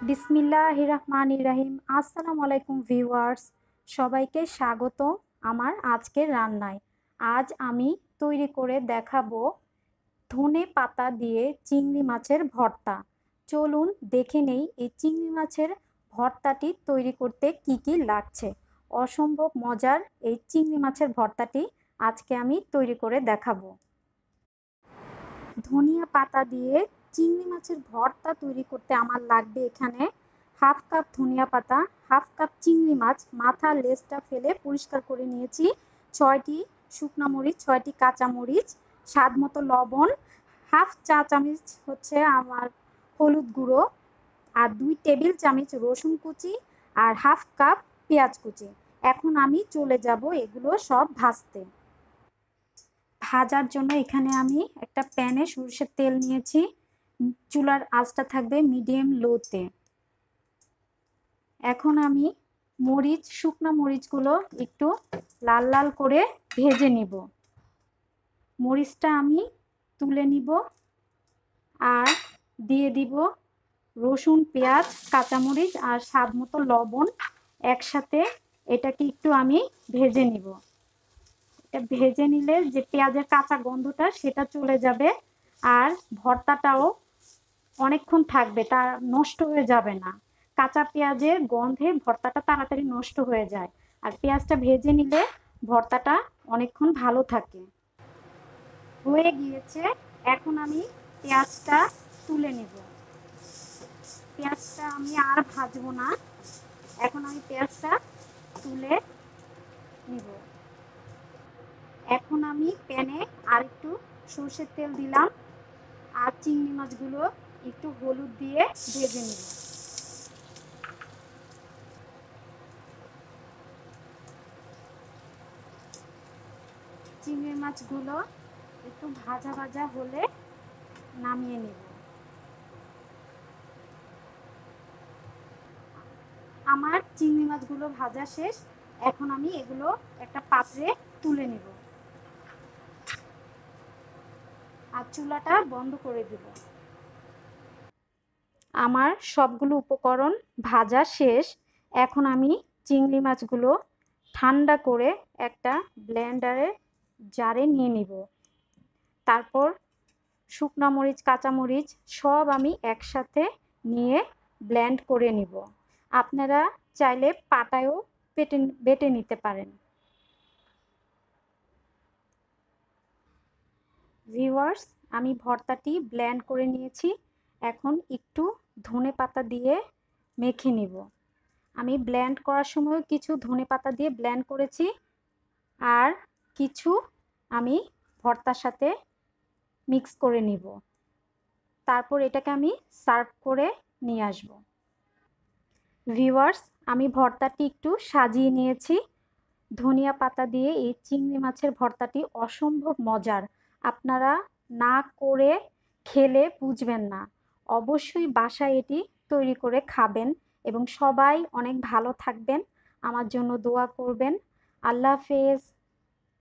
বিসমিল্লাহির রহমানির রহিম। আসসালামু আলাইকুম ভিউয়ার্স, সবাইকে স্বাগত আমার আজকের রান্নায়। আজ আমি তৈরি করে দেখাবো ধনে পাতা দিয়ে চিংড়ি মাছের ভর্তা। চলুন দেখে নেই এই চিংড়ি মাছের ভর্তাটি তৈরি করতে কি কি লাগছে। অসম্ভব মজার এই চিংড়ি মাছের ভর্তাটি আজকে আমি তৈরি করে দেখাবো। ধনিয়া পাতা দিয়ে চিংড়ি মাছের ভর্তা তৈরি করতে আমার লাগবে এখানে হাফ কাপ ধনিয়া পাতা, হাফ কাপ চিংড়ি মাছ মাথা লেজটা ফেলে পরিষ্কার করে নিয়েছি, 6টি শুকনো মরিচ, 6টি কাঁচা মরিচ, স্বাদ মতো লবণ, হাফ চা চামচ হচ্ছে আমার হলুদ গুঁড়ো, আর 2 টেবিল চামচ রসুন কুচি, আর হাফ কাপ পেঁয়াজ কুচি। এখন আমি চলে যাব এগুলো সব ভাজতে। ভাজার জন্য এখানে আমি একটা প্যানে সরষের তেল নিয়েছি। চুলার আঁচটা থাকবে মিডিয়াম লোতে। এখন আমি শুকনো মরিচগুলো একটু লাল লাল করে ভেজে নিব। মরিচটা আমি তুলে নিব আর দিয়ে দিব রসুন, পেঁয়াজ, কাঁচামরিচ আর স্বাদ মতো লবণ একসাথে। এটাকে একটু আমি ভেজে নিব। এটা ভেজে নিলে যে পেঁয়াজের কাঁচা গন্ধটা সেটা চলে যাবে, আর ভর্তাটাও অনেকক্ষণ থাকবে, তা নষ্ট হয়ে যাবে না। কাঁচা পেঁয়াজের গন্ধে ভর্তাটা তাড়াতাড়ি নষ্ট হয়ে যায়, আর পেঁয়াজটা ভেজে নিলে ভর্তাটা অনেকক্ষণ ভালো থাকে। হয়ে গিয়েছে, এখন আমি পেঁয়াজটা তুলে নেব। পেঁয়াজটা আমি আর ভাজবো না, এখন আমি পেঁয়াজটা তুলে নিব। এখন আমি প্যানে আর একটু সরষের তেল দিলাম আর চিংড়ি মাছগুলো একটু হলুদ দিয়ে ভেজে নিব। চিংড়ি মাছগুলো একটু ভাজা ভাজা হলে নামিয়ে নেব। আমার চিংড়ি মাছগুলো ভাজা শেষ, এখন আমি এগুলো একটা পাত্রে তুলে নেব আর চুলাটা বন্ধ করে দেব। আমার সবগুলো উপকরণ ভাজা শেষ, এখন আমি চিংড়ি মাছগুলো ঠান্ডা করে একটা ব্লেন্ডারে জারে নিয়ে নিব। তারপর শুকনো মরিচ, কাঁচা মরিচ সব আমি একসাথে নিয়ে ব্লেন্ড করে নিব। আপনারা চাইলে পাটায়ও বেটে নিতে পারেন। ভিউয়ার্স, আমি ভর্তাটি ব্লেন্ড করে নিয়েছি, এখন একটু ধনে পাতা দিয়ে মেখে নিব। আমি ব্লেন্ড করার সময় কিছু ধনে পাতা দিয়ে ব্লেন্ড করেছি, আর কিছু আমি ভর্তার সাথে মিক্স করে নিব। তারপর এটাকে আমি সার্ভ করে নিয়ে আসব। ভিউয়ার্স, আমি ভর্তাটি একটু সাজিয়ে নিয়েছি। ধনিয়া পাতা দিয়ে এই চিংড়ি মাছের ভর্তাটি অসম্ভব মজার। আপনারা না করে খেলে বুঝবেন না। অবশ্যই বাসায় এটি তৈরি করে খাবেন এবং সবাই অনেক ভালো থাকবেন। আমার জন্য দোয়া করবেন। আল্লাহ হাফেজ।